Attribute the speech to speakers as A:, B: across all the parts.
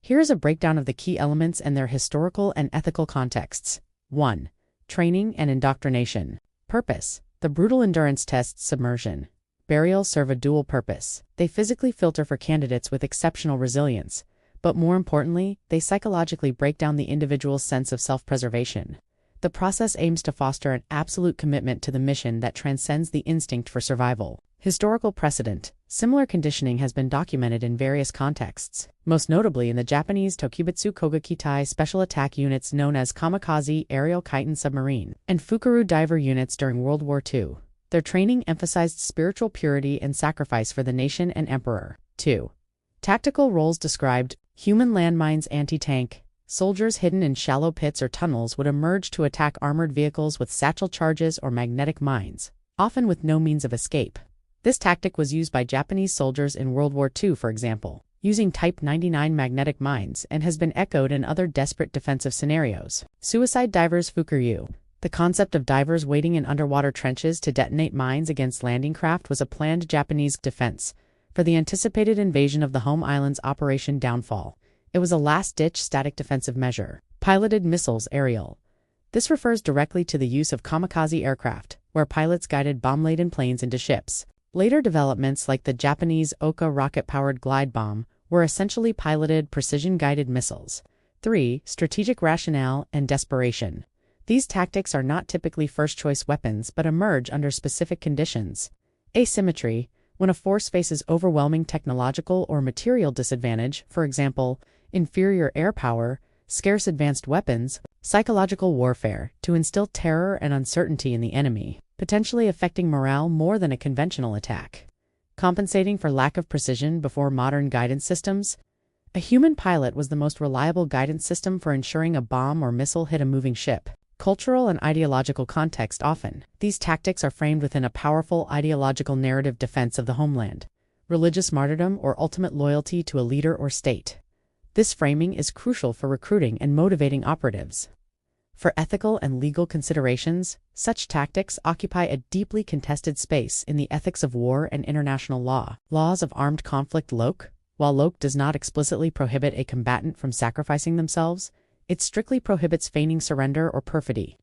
A: Here is a breakdown of the key elements and their historical and ethical contexts. 1. Training and indoctrination. Purpose. The brutal endurance tests submersion. Burial serve a dual purpose. They physically filter for candidates with exceptional resilience, but more importantly, they psychologically break down the individual's sense of self-preservation. The process aims to foster an absolute commitment to the mission that transcends the instinct for survival. Historical precedent. Similar conditioning has been documented in various contexts, most notably in the Japanese Tokubetsu Kogakitai special attack units known as Kamikaze Aerial Kaiten Submarine and Fukaru diver units during World War II. Their training emphasized spiritual purity and sacrifice for the nation and emperor. 2. Tactical roles described. Human landmines anti-tank. Soldiers hidden in shallow pits or tunnels would emerge to attack armored vehicles with satchel charges or magnetic mines, often with no means of escape. This tactic was used by Japanese soldiers in World War II, for example, using Type 99 magnetic mines, and has been echoed in other desperate defensive scenarios. Suicide divers Fukuryu. The concept of divers waiting in underwater trenches to detonate mines against landing craft was a planned Japanese defense for the anticipated invasion of the home island's Operation Downfall. It was a last-ditch static defensive measure. Piloted missiles aerial. This refers directly to the use of kamikaze aircraft, where pilots guided bomb-laden planes into ships. Later developments like the Japanese Oka rocket-powered glide bomb were essentially piloted precision-guided missiles. 3. Strategic rationale and desperation. These tactics are not typically first-choice weapons but emerge under specific conditions. Asymmetry. When a force faces overwhelming technological or material disadvantage, for example, inferior air power, scarce advanced weapons. Psychological warfare, to instill terror and uncertainty in the enemy, potentially affecting morale more than a conventional attack. Compensating for lack of precision before modern guidance systems. A human pilot was the most reliable guidance system for ensuring a bomb or missile hit a moving ship. Cultural and ideological context often. These tactics are framed within a powerful ideological narrative defense of the homeland, religious martyrdom, or ultimate loyalty to a leader or state. This framing is crucial for recruiting and motivating operatives. For ethical and legal considerations, such tactics occupy a deeply contested space in the ethics of war and international law. Laws of armed conflict LOC. While LOC does not explicitly prohibit a combatant from sacrificing themselves, it strictly prohibits feigning surrender or perfidy.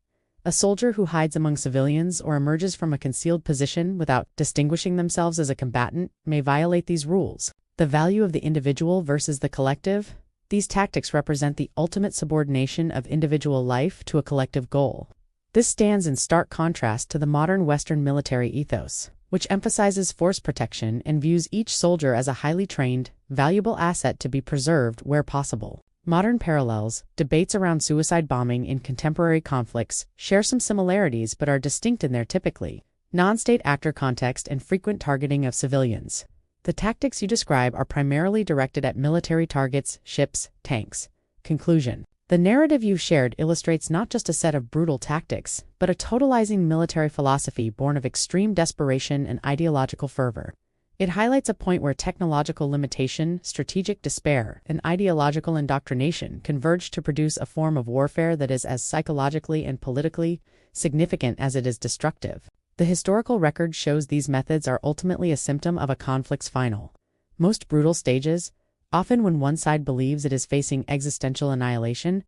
A: A soldier who hides among civilians or emerges from a concealed position without distinguishing themselves as a combatant may violate these rules. The value of the individual versus the collective. These tactics represent the ultimate subordination of individual life to a collective goal. This stands in stark contrast to the modern Western military ethos, which emphasizes force protection and views each soldier as a highly trained, valuable asset to be preserved where possible. Modern parallels. Debates around suicide bombing in contemporary conflicts share some similarities but are distinct in their typically non-state actor context and frequent targeting of civilians. The tactics you describe are primarily directed at military targets, ships, tanks. Conclusion. The narrative you've shared illustrates not just a set of brutal tactics, but a totalizing military philosophy born of extreme desperation and ideological fervor. It highlights a point where technological limitation, strategic despair, and ideological indoctrination converge to produce a form of warfare that is as psychologically and politically significant as it is destructive. The historical record shows these methods are ultimately a symptom of a conflict's final, most brutal stages, often when one side believes it is facing existential annihilation.